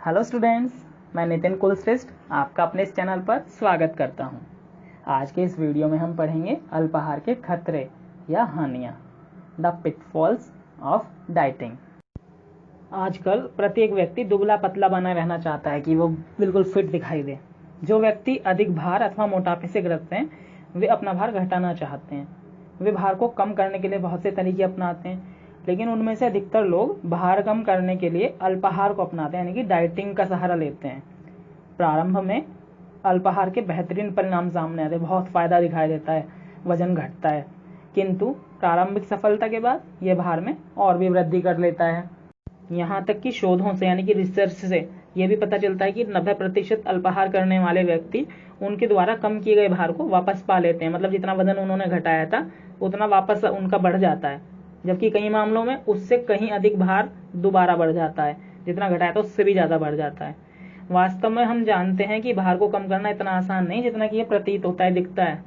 Hello students, मैं नितिन कुलश्रेष्ठ आपका अपने इस चैनल पर स्वागत करता हूं। आज के इस वीडियो में हम पढ़ेंगे अल्पाहार के खतरे या हानियां, द पिटफॉल्स ऑफ डाइटिंग। आजकल प्रत्येक व्यक्ति दुबला पतला बना रहना चाहता है कि वो बिल्कुल फिट दिखाई दे। जो व्यक्ति अधिक भार अथवा मोटापे से ग्रस्त हैं वे अपना भार घटाना चाहते हैं। वे भार को कम करने के लिए बहुत से तरीके अपनाते हैं, लेकिन उनमें से अधिकतर लोग भार कम करने के लिए अल्पाहार को अपनाते हैं, यानी कि डाइटिंग का सहारा लेते हैं। प्रारंभ में अल्पाहार के बेहतरीन परिणाम सामने आते हैं, बहुत फायदा दिखाई देता है, वजन घटता है, किंतु प्रारंभिक सफलता के बाद यह भार में और भी वृद्धि कर लेता है। यहाँ तक कि शोधों से यानी कि रिसर्च से यह भी पता चलता है कि 90% अल्पाहार करने वाले व्यक्ति उनके द्वारा कम किए गए भार को वापस पा लेते हैं। मतलब जितना वजन उन्होंने घटाया था उतना वापस उनका बढ़ जाता है, जबकि कई मामलों में उससे कहीं अधिक भार दोबारा बढ़ जाता है, जितना घटाया था उससे भी ज़्यादा बढ़ जाता है। वास्तव में हम जानते हैं कि भार को कम करना इतना आसान नहीं जितना कि ये प्रतीत होता है, दिखता है।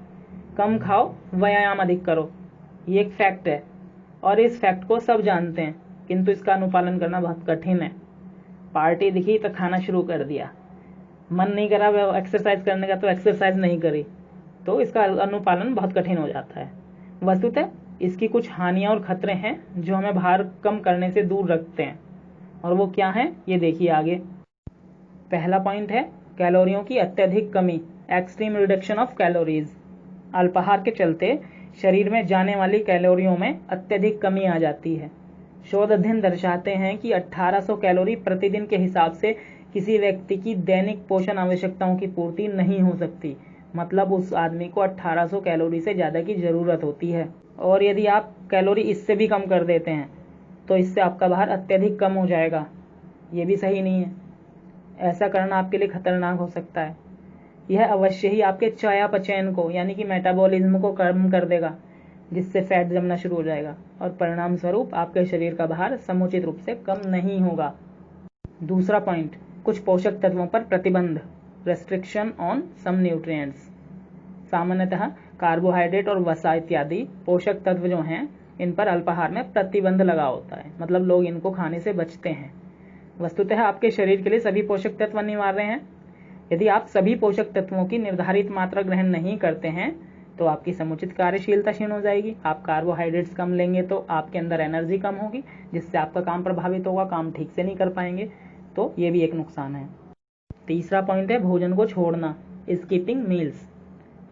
कम खाओ, व्यायाम अधिक करो, ये एक फैक्ट है और इस फैक्ट को सब जानते हैं, किंतु इसका अनुपालन करना बहुत कठिन है। पार्टी दिखी तो खाना शुरू कर दिया, मन नहीं करा एक्सरसाइज करने का तो एक्सरसाइज नहीं करी, तो इसका अनुपालन बहुत कठिन हो जाता है। वस्तुतः इसकी कुछ हानियां और खतरे हैं जो हमें भार कम करने से दूर रखते हैं, और वो क्या है ये देखिए आगे। पहला पॉइंट है कैलोरियों की अत्यधिक कमी, एक्सट्रीम रिडक्शन ऑफ कैलोरीज। अल्पाहार के चलते शरीर में जाने वाली कैलोरियों में अत्यधिक कमी आ जाती है। शोध अध्ययन दर्शाते हैं कि 1800 कैलोरी प्रतिदिन के हिसाब से किसी व्यक्ति की दैनिक पोषण आवश्यकताओं की पूर्ति नहीं हो सकती। मतलब उस आदमी को 1800 कैलोरी से ज़्यादा की ज़रूरत होती है, और यदि आप कैलोरी इससे भी कम कर देते हैं तो इससे आपका भार अत्यधिक कम हो जाएगा। ये भी सही नहीं है, ऐसा करना आपके लिए खतरनाक हो सकता है। यह अवश्य ही आपके चयापचयन को यानी कि मेटाबॉलिज्म को कम कर देगा, जिससे फैट जमना शुरू हो जाएगा और परिणाम स्वरूप आपके शरीर का भार समुचित रूप से कम नहीं होगा। दूसरा पॉइंट, कुछ पोषक तत्वों पर प्रतिबंध, रेस्ट्रिक्शन ऑन सम न्यूट्रिएंट्स। सामान्यतः कार्बोहाइड्रेट और वसा इत्यादि पोषक तत्व जो हैं इन पर अल्पाहार में प्रतिबंध लगा होता है, मतलब लोग इनको खाने से बचते हैं। वस्तुतः आपके शरीर के लिए सभी पोषक तत्व अनिवार्य हैं। यदि आप सभी पोषक तत्वों की निर्धारित मात्रा ग्रहण नहीं करते हैं तो आपकी समुचित कार्यशीलता क्षीण हो जाएगी। आप कार्बोहाइड्रेट्स कम लेंगे तो आपके अंदर एनर्जी कम होगी, जिससे आपका काम प्रभावित होगा, काम ठीक से नहीं कर पाएंगे, तो ये भी एक नुकसान है। तीसरा पॉइंट है भोजन को छोड़ना, स्किपिंग मील्स।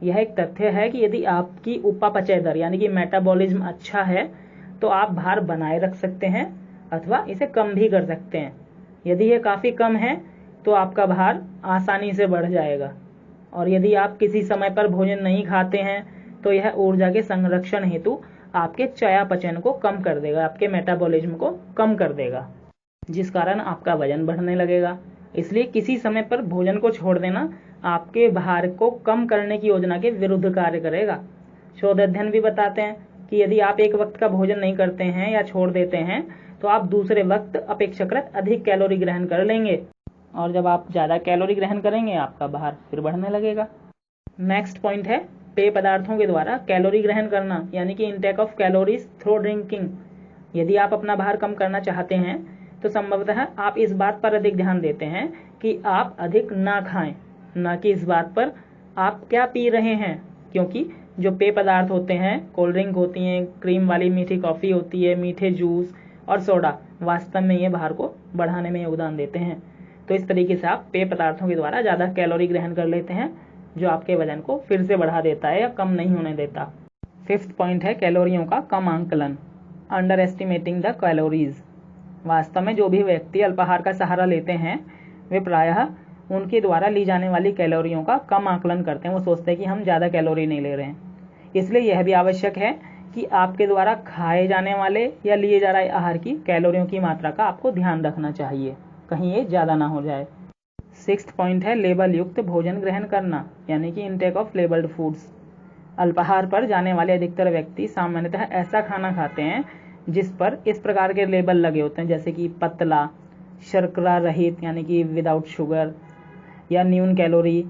यह एक तथ्य है कि यदि आपकी उपापचय दर यानी कि मेटाबॉलिज्म अच्छा है तो आप भार बनाए रख सकते हैं अथवा इसे कम भी कर सकते हैं। यदि यह काफ़ी कम है तो आपका भार आसानी से बढ़ जाएगा, और यदि आप किसी समय पर भोजन नहीं खाते हैं तो यह ऊर्जा के संरक्षण हेतु आपके चयापचय को कम कर देगा, आपके मेटाबॉलिज्म को कम कर देगा, जिस कारण आपका वजन बढ़ने लगेगा। इसलिए किसी समय पर भोजन को छोड़ देना आपके भार को कम करने की योजना के विरुद्ध कार्य करेगा। शोध अध्ययन भी बताते हैं कि यदि आप एक वक्त का भोजन नहीं करते हैं या छोड़ देते हैं तो आप दूसरे वक्त अपेक्षाकृत अधिक कैलोरी ग्रहण कर लेंगे, और जब आप ज़्यादा कैलोरी ग्रहण करेंगे आपका भार फिर बढ़ने लगेगा। नेक्स्ट पॉइंट है पेय पदार्थों के द्वारा कैलोरी ग्रहण करना, यानी कि intake of calories through drinking. यदि आप अपना भार कम करना चाहते हैं तो संभवतः आप इस बात पर अधिक ध्यान देते हैं कि आप अधिक ना खाएं, न कि इस बात पर आप क्या पी रहे हैं, क्योंकि जो पेय पदार्थ होते हैं, कोल्ड ड्रिंक होती हैं, क्रीम वाली मीठी कॉफ़ी होती है, मीठे जूस और सोडा, वास्तव में ये भार को बढ़ाने में योगदान देते हैं। तो इस तरीके से आप पेय पदार्थों के द्वारा ज़्यादा कैलोरी ग्रहण कर लेते हैं, जो आपके वजन को फिर से बढ़ा देता है या कम नहीं होने देता। फिफ्थ पॉइंट है कैलोरियों का कम आंकलन, अंडर एस्टिमेटिंग द कैलोरीज। वास्तव में जो भी व्यक्ति अल्पाहार का सहारा लेते हैं वे प्रायः उनके द्वारा ली जाने वाली कैलोरियों का कम आकलन करते हैं। वो सोचते हैं कि हम ज़्यादा कैलोरी नहीं ले रहे हैं। इसलिए यह भी आवश्यक है कि आपके द्वारा खाए जाने वाले या लिए जा रहे आहार की कैलोरियों की मात्रा का आपको ध्यान रखना चाहिए, कहीं ये ज़्यादा ना हो जाए। सिक्स्थ पॉइंट है लेबल युक्त भोजन ग्रहण करना, यानी कि इनटेक ऑफ लेबल्ड फूड्स। अल्पाहार पर जाने वाले अधिकतर व्यक्ति सामान्यतः ऐसा खाना खाते हैं जिस पर इस प्रकार के लेबल लगे होते हैं, जैसे कि पतला, शर्करा रहित यानी कि विदाउट शुगर, या न्यून कैलोरी,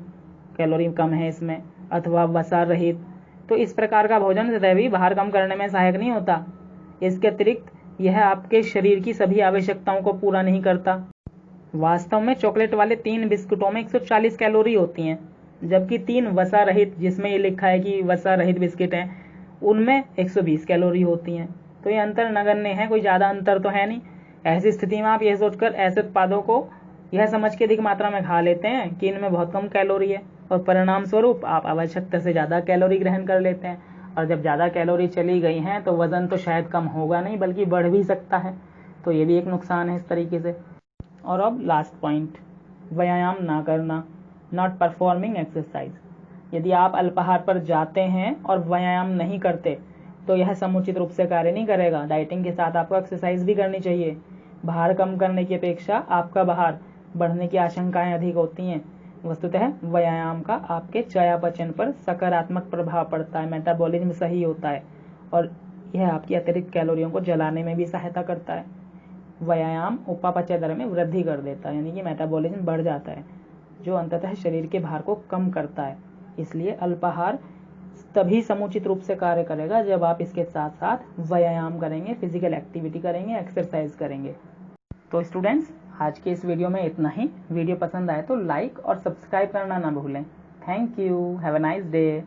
कैलोरी कम है इसमें, अथवा वसा रहित। तो इस प्रकार का भोजन सदैव ही भार कम करने में सहायक नहीं होता। इसके अतिरिक्त यह आपके शरीर की सभी आवश्यकताओं को पूरा नहीं करता। वास्तव में चॉकलेट वाले 3 बिस्कुटों में 140 कैलोरी होती हैं, जबकि 3 वसा रहित, जिसमें ये लिखा है कि वसा रहित बिस्किट हैं, उनमें 120 कैलोरी होती हैं। तो ये अंतर नगण्य है, कोई ज़्यादा अंतर तो है नहीं। ऐसी स्थिति में आप यह सोचकर ऐसे उत्पादों को यह समझ के अधिक मात्रा में खा लेते हैं कि इनमें बहुत कम कैलोरी है, और परिणाम स्वरूप आप आवश्यकता से ज़्यादा कैलोरी ग्रहण कर लेते हैं। और जब ज़्यादा कैलोरी चली गई हैं तो वज़न तो शायद कम होगा नहीं, बल्कि बढ़ भी सकता है। तो ये भी एक नुकसान है इस तरीके से। और अब लास्ट पॉइंट, व्यायाम ना करना, नॉट परफॉर्मिंग एक्सरसाइज। यदि आप अल्पाहार पर जाते हैं और व्यायाम नहीं करते तो यह समुचित रूप से कार्य नहीं करेगा। डाइटिंग के साथ आपको एक्सरसाइज भी करनी चाहिए। भार कम करने की अपेक्षा आपका भार बढ़ने की आशंकाएं अधिक होती हैं। वस्तुतः व्यायाम का आपके चयापचय पर सकारात्मक प्रभाव पड़ता है, मेटाबॉलिज्म सही होता है, और यह आपकी अतिरिक्त कैलोरियों को जलाने में भी सहायता करता है। व्यायाम उपापचय दर में वृद्धि कर देता है, यानी कि मेटाबॉलिज्म बढ़ जाता है, जो अंततः शरीर के भार को कम करता है। इसलिए अल्पाहार तभी समुचित रूप से कार्य करेगा जब आप इसके साथ साथ व्यायाम करेंगे, फिजिकल एक्टिविटी करेंगे, एक्सरसाइज करेंगे। तो स्टूडेंट्स, आज के इस वीडियो में इतना ही। वीडियो पसंद आए तो लाइक और सब्सक्राइब करना ना भूलें। Thank you, have a nice day.